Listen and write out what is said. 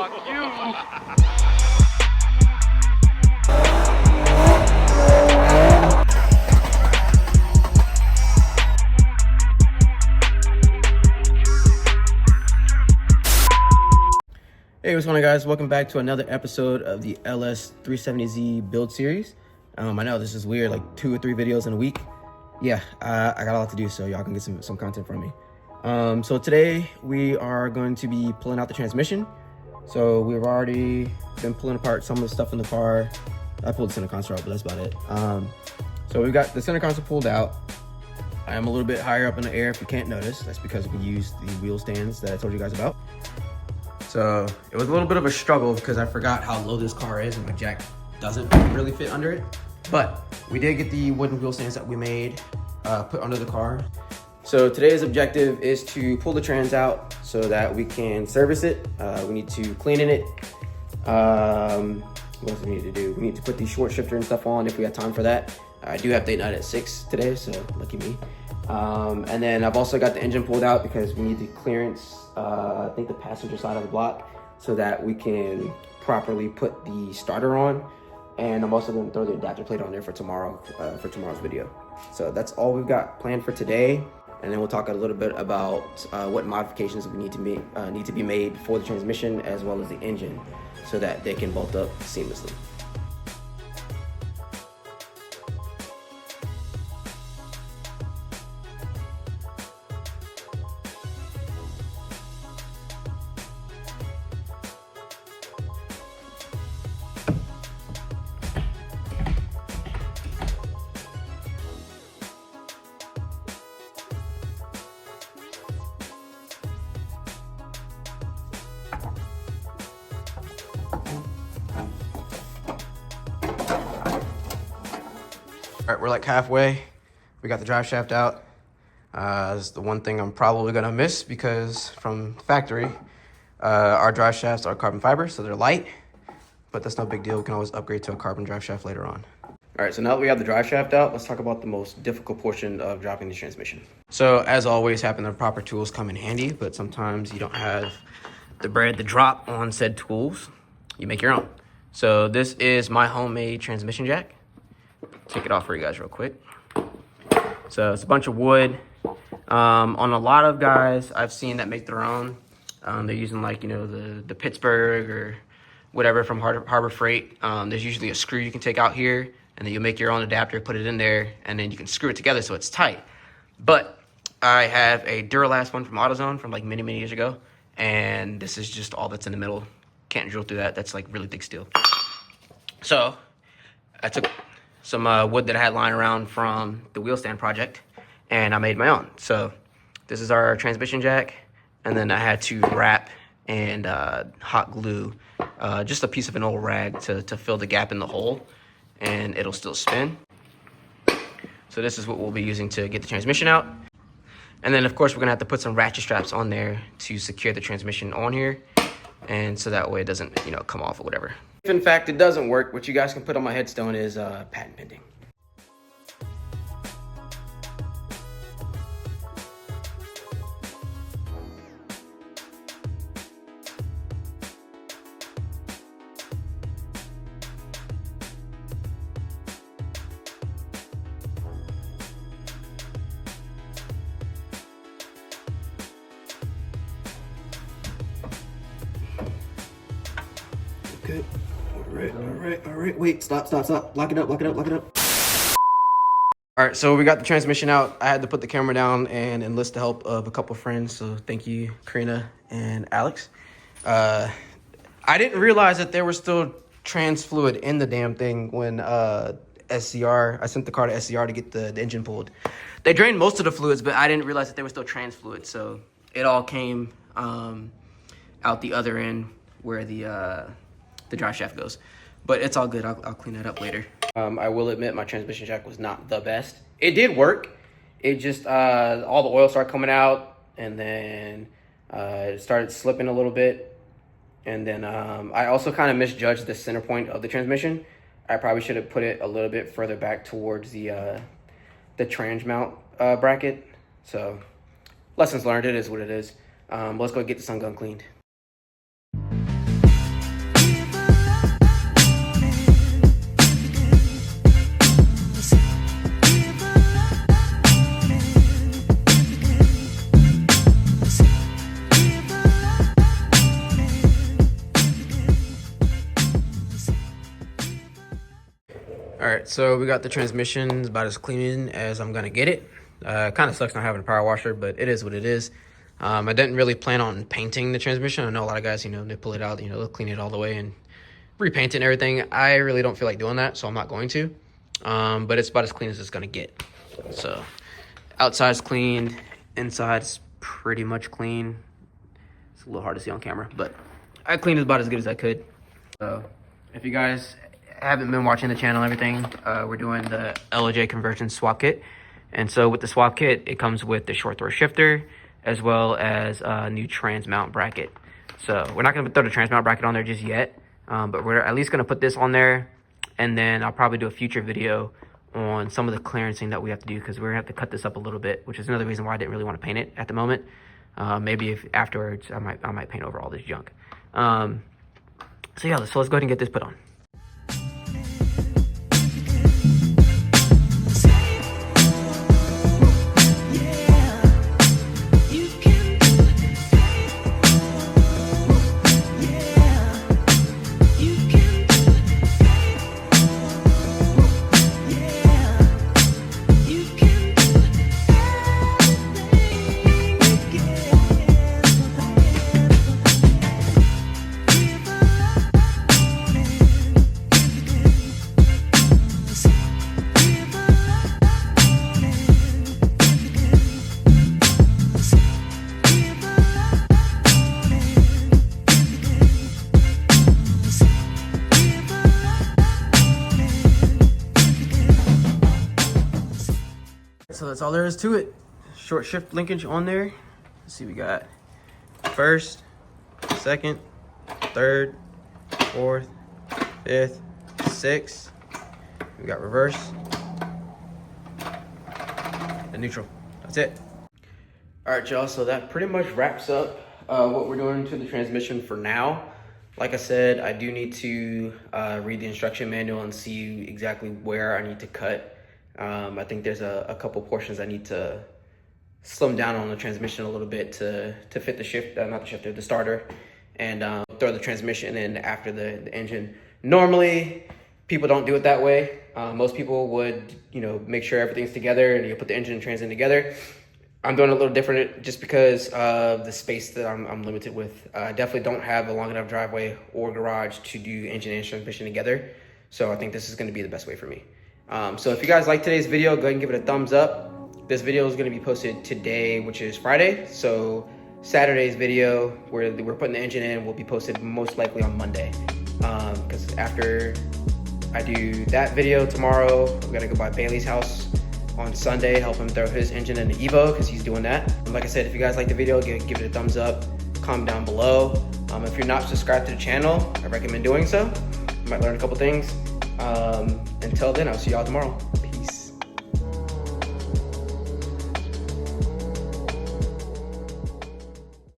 Fuck you. Hey, what's going on, guys? Welcome back to another episode of the LS370Z build series. I know this is weird, like 2 or 3 videos in a week. Yeah, I got a lot to do, so y'all can get some content from me. So today we are going to be pulling out the transmission. So we've already been pulling apart some of the stuff in the car. I pulled the center console out, but that's about it. So we've got the center console pulled out. I am a little bit higher up in the air if you can't notice. That's because we used the wheel stands that I told you guys about. So it was a little bit of a struggle because I forgot how low this car is and my jack doesn't really fit under it. But we did get the wooden wheel stands that we made put under the car. So today's objective is to pull the trans out so that we can service it. We need to clean in it. What else do we need to do? We need to put the short shifter and stuff on if we have time for that. I do have date night at 6 today, so lucky me. And then I've also got the engine pulled out because we need the clearance, I think the passenger side of the block, so that we can properly put the starter on. And I'm also going to throw the adapter plate on there for tomorrow, for tomorrow's video. So that's all we've got planned for today. And then we'll talk a little bit about what modifications we need to be made for the transmission as well as the engine, so that they can bolt up seamlessly. All right, we're like halfway. We got the drive shaft out. This is the one thing I'm probably gonna miss because from factory, our drive shafts are carbon fiber, so they're light, but that's no big deal. We can always upgrade to a carbon drive shaft later on. All right, so now that we have the drive shaft out, let's talk about the most difficult portion of dropping the transmission. So as always, having the proper tools come in handy, but sometimes you don't have the bread to drop on said tools. You make your own. So this is my homemade transmission jack. Take it off for you guys real quick. So it's a bunch of wood. On a lot of guys I've seen that make their own, they're using like, you know, the Pittsburgh or whatever from Harbor Freight. There's usually a screw you can take out here, and then you make your own adapter, put it in there, and then you can screw it together so it's tight. But I have a Duralast one from AutoZone from like many years ago, and this is just all that's in the middle. Can't drill through that. That's like really thick steel. So I took some wood that I had lying around from the wheel stand project, and I made my own. So this is our transmission jack, and then I had to wrap and hot glue just a piece of an old rag to fill the gap in the hole, and it'll still spin. So this is what we'll be using to get the transmission out. And then of course we're gonna have to put some ratchet straps on there to secure the transmission on here, and so that way it doesn't, you know, come off or whatever. If in fact it doesn't work, what you guys can put on my headstone is patent pending. Okay. All right. Wait, stop. Lock it up. All right, so we got the transmission out. I had to put the camera down and enlist the help of a couple friends. So thank you, Karina and Alex. I didn't realize that there was still trans fluid in the damn thing when I sent the car to SCR to get the engine pulled. They drained most of the fluids, but I didn't realize that there was still trans fluid. So it all came out the other end where the drive shaft goes. But it's all good. I'll clean that up later. I will admit my transmission jack was not the best. It did work. It just, all the oil started coming out, and then it started slipping a little bit. And then I also kind of misjudged the center point of the transmission. I probably should have put it a little bit further back towards the trans mount bracket. So lessons learned, it is what it is. Let's go get the sun gun cleaned. right, so we got the transmission about as clean as I'm gonna get it. Kind of sucks not having a power washer, but it is what it is. I didn't really plan on painting the transmission. I know a lot of guys, they pull it out, they'll clean it all the way and repaint it and everything. I really don't feel like doing that, so I'm not going to. But it's about as clean as it's gonna get. So outside's cleaned, inside's pretty much clean. It's a little hard to see on camera, but I cleaned it about as good as I could. So if you guys haven't been watching the channel and everything, we're doing the LoJ conversion swap kit. And so with the swap kit, it comes with the short throw shifter as well as a new trans mount bracket. So we're not gonna throw the trans mount bracket on there just yet, but we're at least gonna put this on there, and then I'll probably do a future video on some of the clearancing that we have to do, because we're gonna have to cut this up a little bit, which is another reason why I didn't really want to paint it at the moment. Maybe if afterwards I might paint over all this junk. So yeah, let's go ahead and get this put on. So that's all there is to it. Short shift linkage on there. Let's see, we got first, second, third, fourth, fifth, sixth. We got reverse and neutral. That's it. All right, y'all, so that pretty much wraps up what we're doing to the transmission for now. Like I said, I do need to read the instruction manual and see exactly where I need to cut. I think there's a couple portions I need to slim down on the transmission a little bit to fit the shift, not the shifter, the starter, and throw the transmission in after the engine. Normally, people don't do it that way. Most people would, make sure everything's together and you put the engine and trans in together. I'm doing it a little different just because of the space that I'm limited with. I definitely don't have a long enough driveway or garage to do engine and transmission together. So I think this is going to be the best way for me. So if you guys like today's video, go ahead and give it a thumbs up. This video is going to be posted today, which is Friday. So Saturday's video, where we're putting the engine in, will be posted most likely on Monday. Because after I do that video tomorrow, we got to go by Bailey's house on Sunday, help him throw his engine in the Evo, because he's doing that. And like I said, if you guys like the video, give it a thumbs up, comment down below. If you're not subscribed to the channel, I recommend doing so. You might learn a couple things. Until then, I'll see y'all tomorrow. Peace.